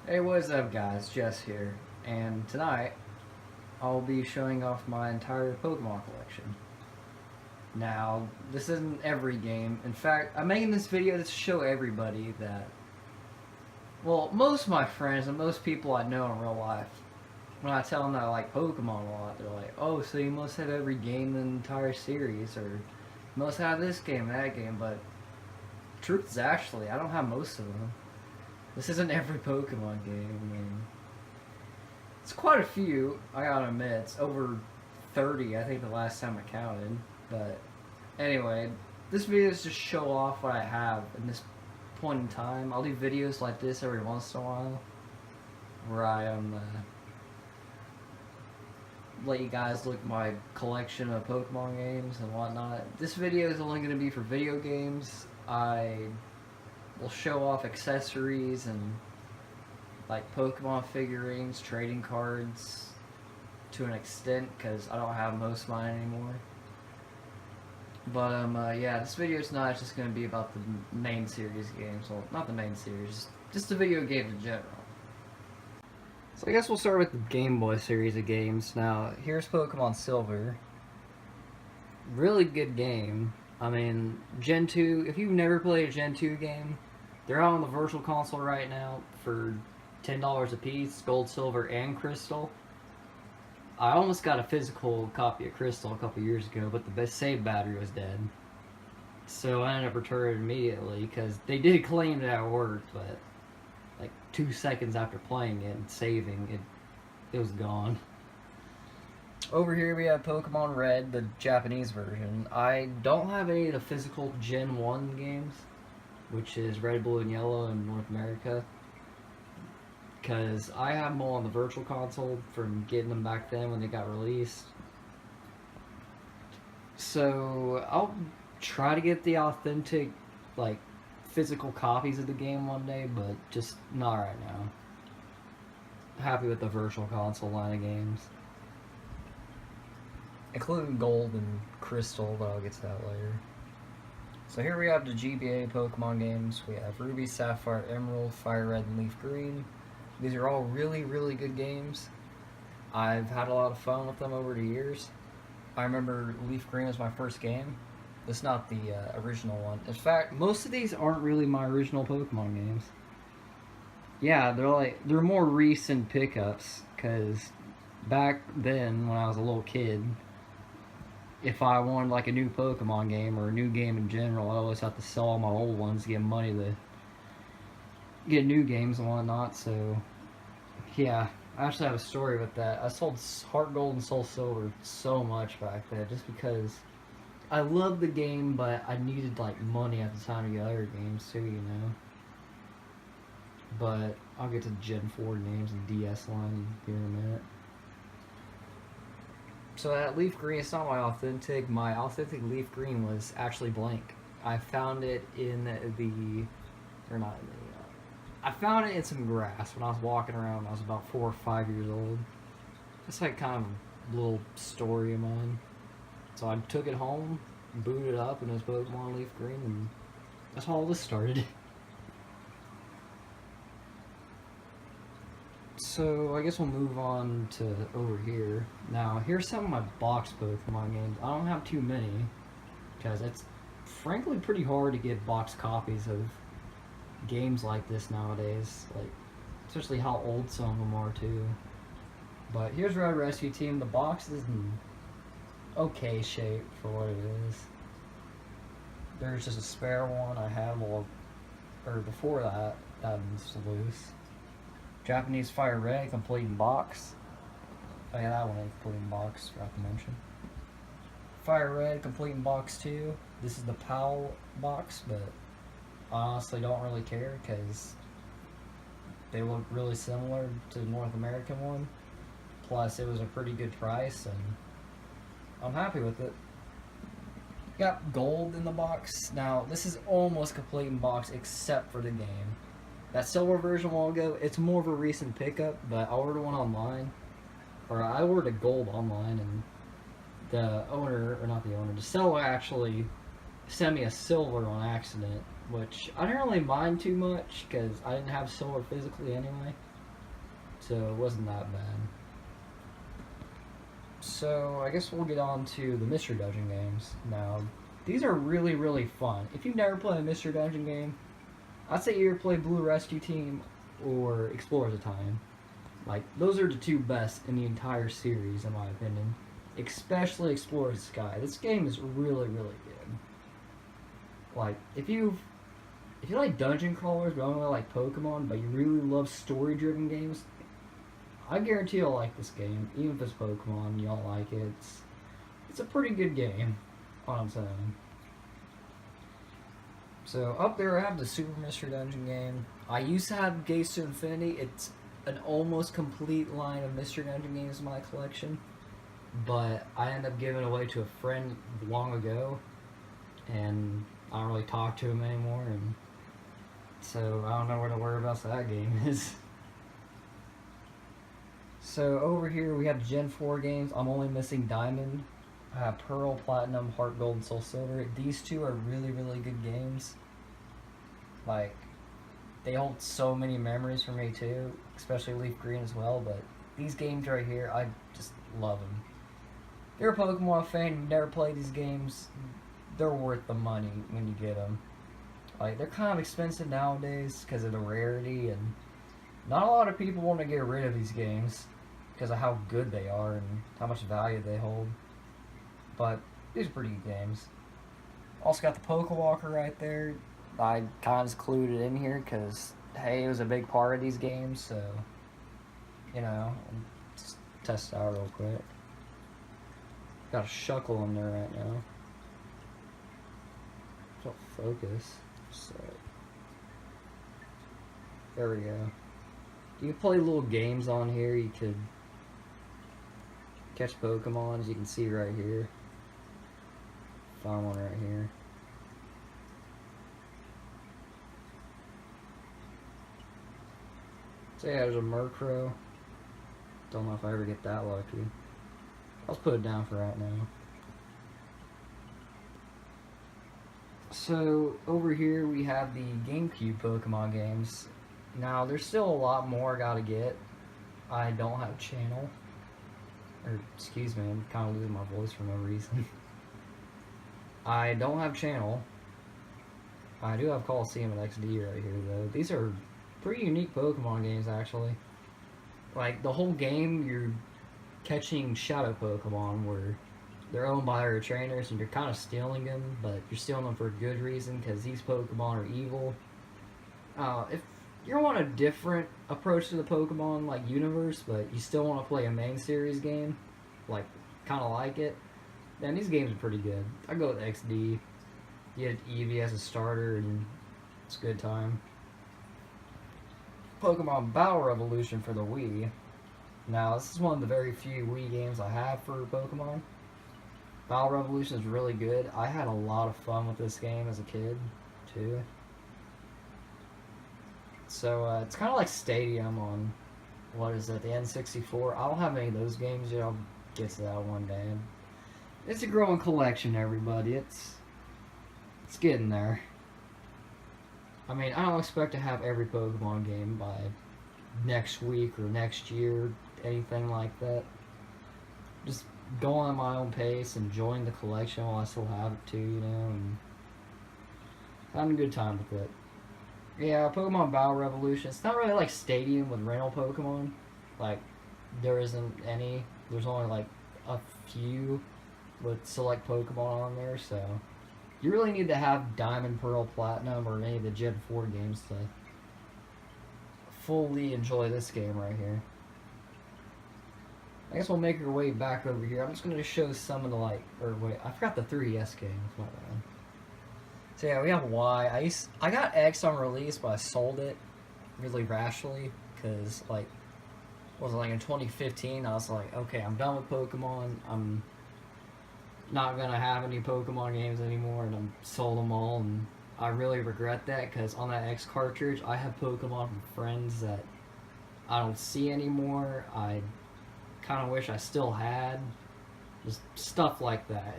Hey, what's up, guys? Jess here, and tonight I'll be showing off my entire Pokemon collection. Now, this isn't every game. In fact, I'm making this video to show everybody that, well, most of my friends and most people I know in real life, when I tell them that I like Pokemon a lot, they're like, oh, so you must have every game in the entire series, or you must have this game, that game, but truth is actually, I don't have most of them. This isn't every Pokemon game. I mean, it's quite a few, I gotta admit. It's over 30, I think, the last time I counted. But anyway, this video is just show off what I have in this point in time. I'll do videos like this every once in a while where I let you guys look at my collection of Pokemon games and whatnot. This video is only going to be for video games. I will show off accessories and like Pokemon figurines, trading cards to an extent because I don't have most of mine anymore. But yeah, this video is not just going to be about the main series games. Well, not the main series, just the video games in general. So I guess we'll start with the Game Boy series of games. Now, here's Pokemon Silver. Really good game. I mean, Gen 2, if you've never played a Gen 2 game, they're out on the Virtual Console right now for $10 a piece, Gold, Silver, and Crystal. I almost got a physical copy of Crystal a couple years ago, but the save battery was dead. So I ended up returning it immediately, because they did claim that it worked, but like 2 seconds after playing it and saving it was gone. Over here we have Pokemon Red, the Japanese version. I don't have any of the physical Gen 1 games, which is Red, Blue, and Yellow in North America, because I have them all on the Virtual Console from getting them back then when they got released. So I'll try to get the authentic, like, physical copies of the game one day, but just not right now. Happy with the Virtual Console line of games, including Gold and Crystal, but I'll get to that later. So here we have the GBA Pokemon games. We have Ruby, Sapphire, Emerald, Fire Red, and Leaf Green. These are all really, really good games. I've had a lot of fun with them over the years. I remember Leaf Green was my first game. It's not the original one. In fact, most of these aren't really my original Pokemon games. Yeah, they're more recent pickups, because back then when I was a little kid, if I wanted like a new Pokemon game or a new game in general, I always have to sell all my old ones to get money to get new games and whatnot. So yeah, I actually have a story with that. I sold Heart Gold and Soul Silver so much back then just because I loved the game, but I needed like money at the time to get other games too, you know. But I'll get to Gen 4 games and DS line here in a minute. So that Leaf Green, it's not my authentic. My authentic Leaf Green was actually blank. I found it in or not in the, I found it in some grass when I was walking around when I was about 4 or 5 years old. It's like kind of a little story of mine. So I took it home, booted it up, and it was Pokemon Leaf Green, and that's how all this started. So I guess we'll move on to over here. Now, here's some of my box Pokemon games. I don't have too many, because it's frankly pretty hard to get box copies of games like this nowadays. Like, especially how old some of them are too. But here's Road Rescue Team. The box is in okay shape for what it is. There's just a spare one I had, or before that was loose. Japanese Fire Red, complete in box. Oh yeah, that one ain't complete in box, forgot to mention. Fire Red, complete in box too. This is the PAL box, but I honestly don't really care because they look really similar to the North American one. Plus, it was a pretty good price, and I'm happy with it. Got Gold in the box. Now, this is almost complete in box except for the game. That silver version a while ago, it's more of a recent pickup, but I ordered one online. Or I ordered a Gold online, and the owner, or not the owner, the seller actually sent me a silver on accident, which I didn't really mind too much because I didn't have silver physically anyway. so it wasn't that bad. So I guess we'll get on to the Mystery Dungeon games now. These are really, really fun. If you've never played a Mystery Dungeon game, I'd say either play Blue Rescue Team or Explorers of Time. Like, those are the two best in the entire series, in my opinion. Especially Explorers of Sky. This game is really, really good. Like, if you like dungeon crawlers but only like Pokemon, but you really love story-driven games, I guarantee you'll like this game. Even if it's Pokemon, you don't like it. It's a pretty good game on its own. So up there I have the Super Mystery Dungeon game. I used to have Gates to Infinity. It's an almost complete line of Mystery Dungeon games in my collection, but I ended up giving it away to a friend long ago, and I don't really talk to him anymore, and so I don't know where the whereabouts of that game is. So over here we have Gen 4 games. I'm only missing Diamond. I have Pearl, Platinum, Heart Gold, and Soul Silver. These two are really, really good games. Like, they hold so many memories for me too, especially Leaf Green as well, but these games right here, I just love them. If you're a Pokemon fan and you've never played these games, they're worth the money when you get them. Like, they're kind of expensive nowadays because of the rarity, and not a lot of people want to get rid of these games because of how good they are and how much value they hold. But these are pretty good games. Also got the Pokewalker right there. I kind of included in here because, hey, it was a big part of these games, so, you know, just test it out real quick. Got a Shuckle in there right now. Don't focus. So, there we go. You can play little games on here. You could catch Pokemon, as you can see right here. Found one right here. So yeah, there's a Murkrow. Don't know if I ever get that lucky. I'll put it down for right now. So over here we have the GameCube Pokemon games. Now there's still a lot more I gotta get. I don't have a channel. Or, excuse me, I'm kind of losing my voice for no reason. I don't have channel. I do have Coliseum and XD right here though. These are pretty unique Pokemon games actually. Like, the whole game you're catching shadow Pokemon where they're owned by their trainers and you're kind of stealing them, but you're stealing them for a good reason because these Pokemon are evil. If you want a different approach to the Pokemon like universe, but you still want to play a main series game, like kind of like it, then these games are pretty good. I go with XD. You get Eevee as a starter and it's a good time. Pokemon Battle Revolution for the Wii. Now, this is one of the very few Wii games I have for Pokemon. Battle Revolution is really good. I had a lot of fun with this game as a kid, too. So, it's kind of like Stadium on, what is it, the N64. I don't have any of those games yet. I'll get to that one day. It's a growing collection, everybody. It's getting there. I mean, I don't expect to have every Pokemon game by next week or next year, anything like that. Just going at my own pace, enjoying the collection while I still have it too, you know, and having a good time with it. Yeah, Pokemon Battle Revolution, it's not really like Stadium with rental Pokemon. Like, there isn't any. There's only like a few with select Pokemon on there, so you really need to have Diamond, Pearl, Platinum, or any of the Gen 4 games to fully enjoy this game right here. I guess we'll make our way back over here. I'm just going to show some of the, like, or wait, I forgot the 3DS games, my bad. So yeah, we have Y. I got X on release, but I sold it really rashly, because, like, was it like in 2015, I was like, okay, I'm done with Pokemon, I'm not gonna have any Pokemon games anymore, and I sold them all, and I really regret that because on that X cartridge I have Pokemon from friends that I don't see anymore. I kind of wish I still had, just stuff like that.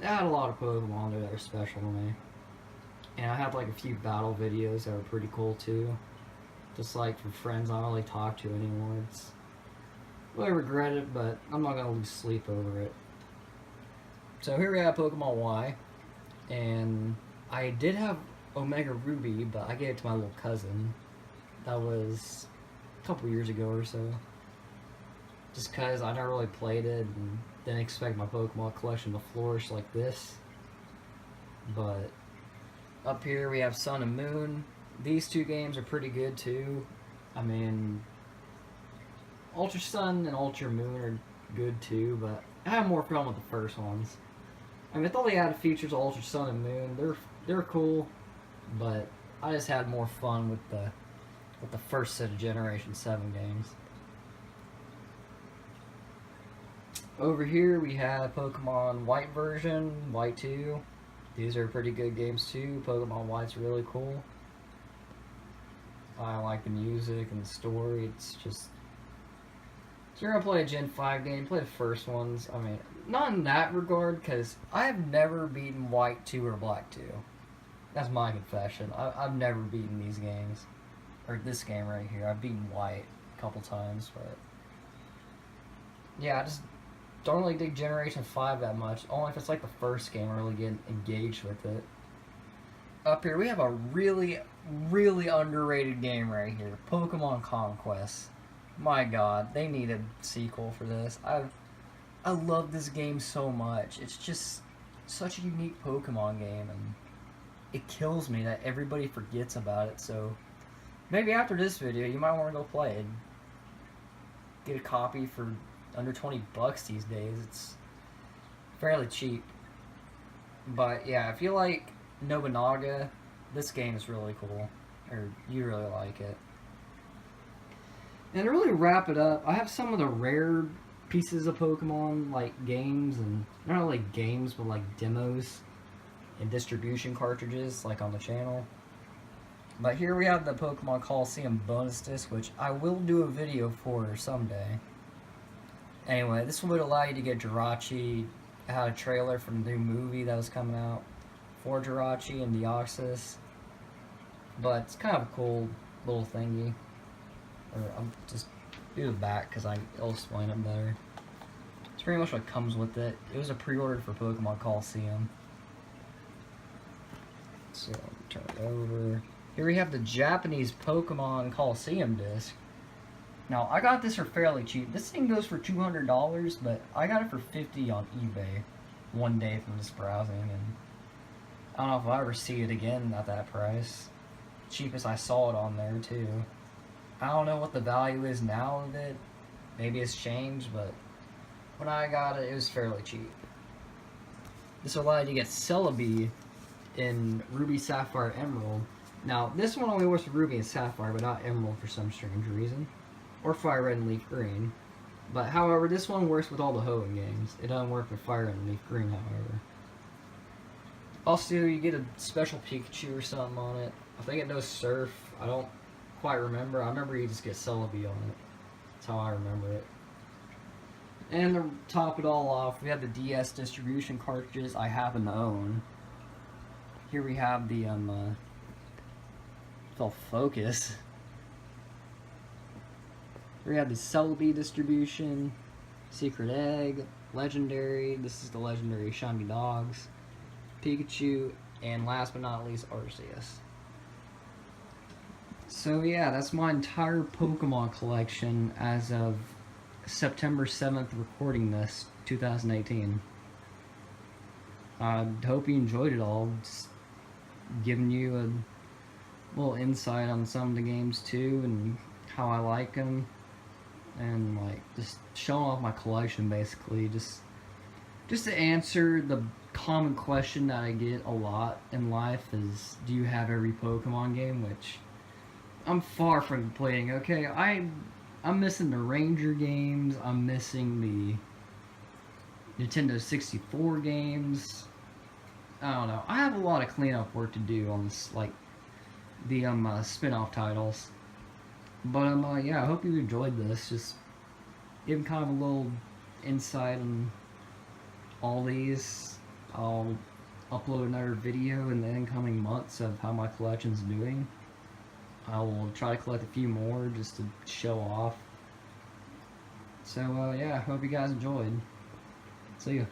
It had a lot of Pokemon that are special to me, and I have like a few battle videos that are pretty cool too. Just like for friends I don't really talk to anymore. It's really regret it, but I'm not gonna lose sleep over it. So here we have Pokemon Y, and I did have Omega Ruby, but I gave it to my little cousin. That was a couple years ago or so. Just cause I never really played it and didn't expect my Pokemon collection to flourish like this. But up here we have Sun and Moon. These two games are pretty good too. I mean, Ultra Sun and Ultra Moon are good too, but I have more fun with the first ones. I mean, with all the added features of Ultra Sun and Moon, they're cool, but I just had more fun with the first set of Generation 7 games. Over here we have Pokemon White version, White 2. These are pretty good games too. Pokemon White's really cool. I like the music and the story. It's just... So you're gonna play a Gen 5 game, play the first ones. I mean, not in that regard, because I have never beaten White 2 or Black 2. That's my confession. I've never beaten these games. Or this game right here. I've beaten White a couple times, but... Yeah, I just don't really dig Generation 5 that much. Only if it's like the first game I really get engaged with it. Up here we have a really, really underrated game right here. Pokemon Conquest. My god, they need a sequel for this. I love this game so much. It's just such a unique Pokemon game, and it kills me that everybody forgets about it. So maybe after this video you might want to go play it. Get a copy for under 20 bucks these days. It's fairly cheap. But yeah, if you like Nobunaga, this game is really cool, or you really like it. And to really wrap it up, I have some of the rare pieces of Pokemon, like games, and not really games, but like demos and distribution cartridges, like on the channel. But here we have the Pokemon Coliseum bonus disc, which I will do a video for someday. Anyway, this one would allow you to get Jirachi. I had a trailer for the new movie that was coming out for Jirachi and Deoxys. But it's kind of a cool little thingy. Or I'll just do the back because I'll explain it better. It's pretty much what comes with it. It was a pre-order for Pokemon Coliseum. So, turn it over. Here we have the Japanese Pokemon Coliseum disc. Now, I got this for fairly cheap. This thing goes for $200, but I got it for $50 on eBay one day from just browsing, and I don't know if I'll ever see it again at that price. Cheapest I saw it on there, too. I don't know what the value is now of it. Maybe it's changed, but when I got it, it was fairly cheap. This allowed you to get Celebi in Ruby, Sapphire, Emerald. Now, this one only works for Ruby and Sapphire, but not Emerald for some strange reason. Or Fire Red and Leaf Green. But, however, this one works with all the Hoenn games. It doesn't work with Fire Red and Leaf Green, however. Also, you get a special Pikachu or something on it. I think it knows Surf. I don't quite remember. I remember you just get Celebi on it. That's how I remember it. And to top it all off, we have the DS distribution cartridges I happen to own. Here we have the, it's all focus. We have the Celebi distribution, Secret Egg, Legendary, this is the Legendary Shiny Dogs, Pikachu, and last but not least, Arceus. So yeah, that's my entire Pokemon collection as of September 7th, recording this, 2018. I hope you enjoyed it all, just giving you a little insight on some of the games too, and how I like them. And like just showing off my collection, basically, just to answer the common question that I get a lot in life is, do you have every Pokemon game? Which I'm far from completing. Okay, I'm missing the Ranger games, I'm missing the Nintendo 64 games. I don't know, I have a lot of cleanup work to do on this, like the spin-off titles. But yeah, I hope you enjoyed this. Just giving kind of a little insight on all these. I'll upload another video in the incoming months of how my collection's doing. I will try to collect a few more just to show off. So, yeah, I hope you guys enjoyed. See ya.